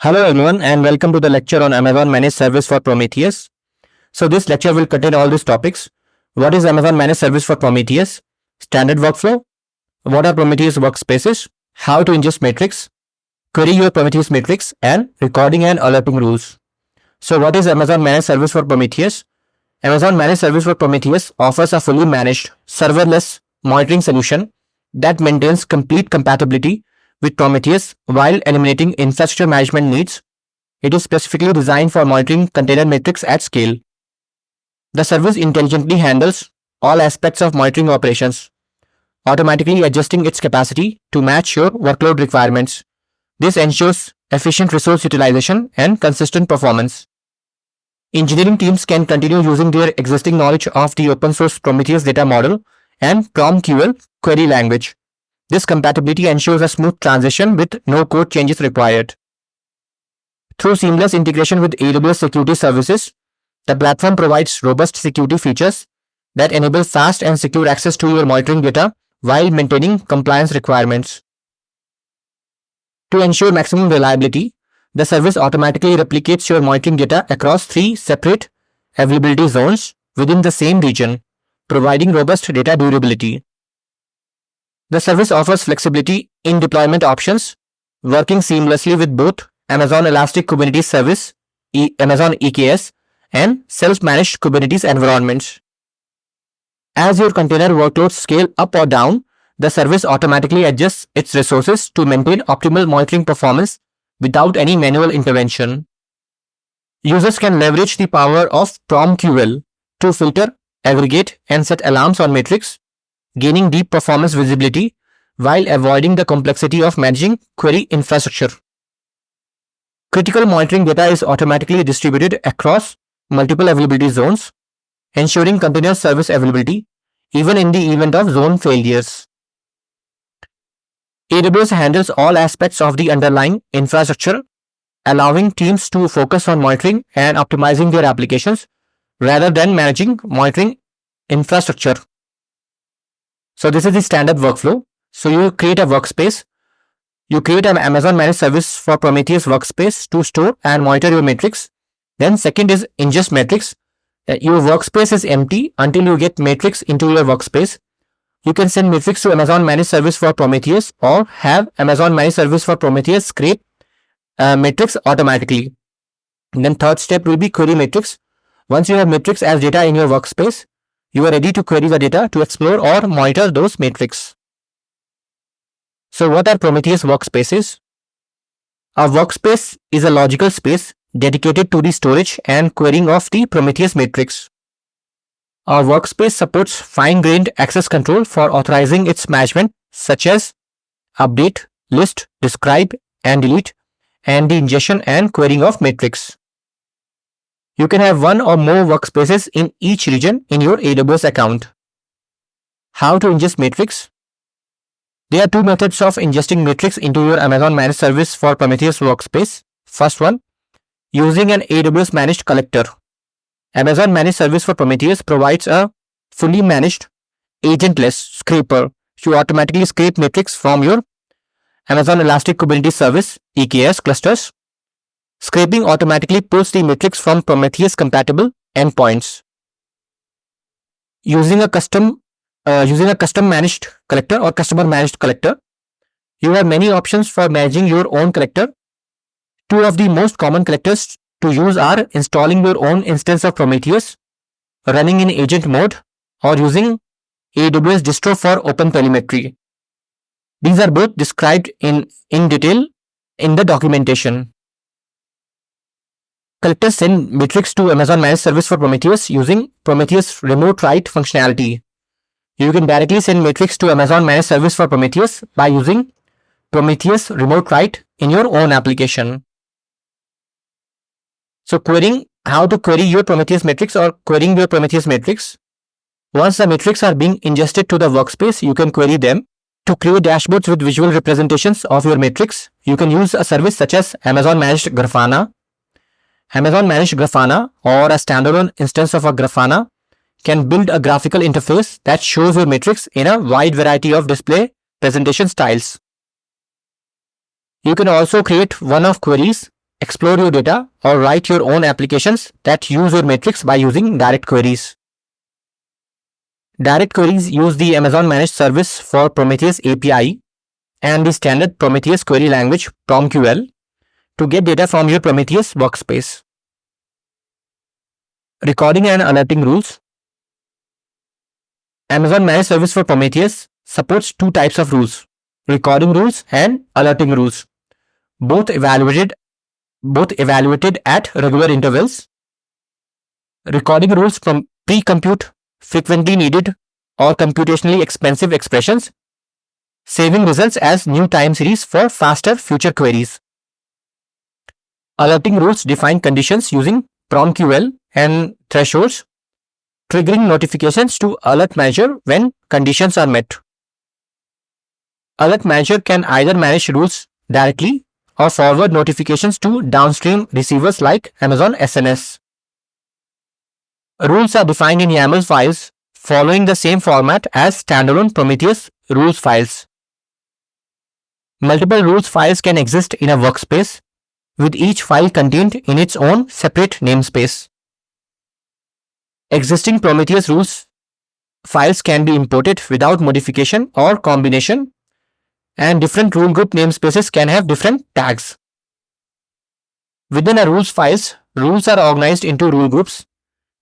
Hello everyone and welcome to the lecture on Amazon Managed Service for Prometheus. So this lecture will contain all these topics. What is Amazon Managed Service for Prometheus? Standard workflow. What are Prometheus workspaces? How to ingest metrics? Query your Prometheus metrics and recording and alerting rules. So what is Amazon Managed Service for Prometheus? Amazon Managed Service for Prometheus offers a fully managed serverless monitoring solution that maintains complete compatibility with Prometheus while eliminating infrastructure management needs. It is specifically designed for monitoring container metrics at scale. The service intelligently handles all aspects of monitoring operations, automatically adjusting its capacity to match your workload requirements. This ensures efficient resource utilization and consistent performance. Engineering teams can continue using their existing knowledge of the open source Prometheus data model and PromQL query language. This compatibility ensures a smooth transition with no code changes required. Through seamless integration with AWS security services, the platform provides robust security features that enable fast and secure access to your monitoring data while maintaining compliance requirements. To ensure maximum reliability, the service automatically replicates your monitoring data across 3 separate availability zones within the same region, providing robust data durability. The service offers flexibility in deployment options, working seamlessly with both Amazon Elastic Kubernetes Service, Amazon EKS, and self-managed Kubernetes environments. As your container workloads scale up or down, the service automatically adjusts its resources to maintain optimal monitoring performance without any manual intervention. Users can leverage the power of PromQL to filter, aggregate, and set alarms on metrics, gaining deep performance visibility while avoiding the complexity of managing query infrastructure. Critical monitoring data is automatically distributed across multiple availability zones, ensuring continuous service availability even in the event of zone failures. AWS handles all aspects of the underlying infrastructure, allowing teams to focus on monitoring and optimizing their applications rather than managing monitoring infrastructure. So this is the standard workflow. So you create a workspace. You create an Amazon Managed Service for Prometheus workspace to store and monitor your metrics. Then second is ingest metrics. Your workspace is empty until you get metrics into your workspace. You can send metrics to Amazon Managed Service for Prometheus or have Amazon Managed Service for Prometheus scrape metrics automatically. And then third step will be query metrics. Once you have metrics as data in your workspace, you are ready to query the data to explore or monitor those metrics. So what are Prometheus workspaces? A workspace is a logical space dedicated to the storage and querying of the Prometheus metrics. Our workspace supports fine-grained access control for authorizing its management, such as update, list, describe, and delete, and the ingestion and querying of metrics. You can have one or more workspaces in each region in your AWS account. How to ingest metrics? There are 2 methods of ingesting metrics into your Amazon Managed Service for Prometheus workspace. First one, using an AWS Managed Collector. Amazon Managed Service for Prometheus provides a fully managed, agentless scraper to automatically scrape metrics from your Amazon Elastic Kubernetes Service (EKS) clusters. Scraping automatically pulls the metrics from Prometheus compatible endpoints. Using a custom managed collector or customer managed collector, you have many options for managing your own collector. 2 of the most common collectors to use are installing your own instance of Prometheus, running in agent mode, or using AWS distro for OpenTelemetry. These are both described in detail in the documentation. Collectors send metrics to Amazon Managed Service for Prometheus using Prometheus Remote Write functionality. You can directly send metrics to Amazon Managed Service for Prometheus by using Prometheus Remote Write in your own application. So how to query your Prometheus metrics or querying your Prometheus metrics. Once the metrics are being ingested to the workspace, you can query them. To create dashboards with visual representations of your metrics, you can use a service such as Amazon Managed Grafana. Amazon Managed Grafana or a standalone instance of a Grafana can build a graphical interface that shows your metrics in a wide variety of display presentation styles. You can also create one-off queries explore your data, or write your own applications that use your metrics by using direct queries. Direct queries use the Amazon Managed Service for Prometheus API and the standard Prometheus query language PromQL to get data from your Prometheus workspace. Recording and alerting rules. Amazon Managed Service for Prometheus supports two types of rules: recording rules and alerting rules, both evaluated at regular intervals. Recording rules from pre-compute frequently needed or computationally expensive expressions, saving results as new time series for faster future queries. Alerting rules define conditions using PromQL and thresholds, triggering notifications to Alert Manager when conditions are met. Alert Manager can either manage rules directly or forward notifications to downstream receivers like Amazon SNS. Rules are defined in YAML files following the same format as standalone Prometheus rules files. Multiple rules files can exist in a workspace, with each file contained in its own separate namespace. Existing Prometheus rules files can be imported without modification or combination, and different rule group namespaces can have different tags. Within a rules files, rules are organized into rule groups,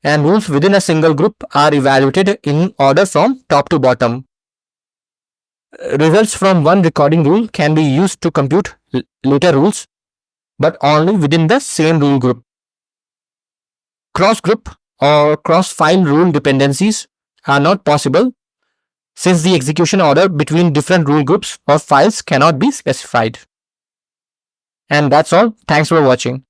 and rules within a single group are evaluated in order from top to bottom. Results from one recording rule can be used to compute later rules, but only within the same rule group. Cross-group or cross-file rule dependencies are not possible since the execution order between different rule groups or files cannot be specified. And that's all. Thanks for watching.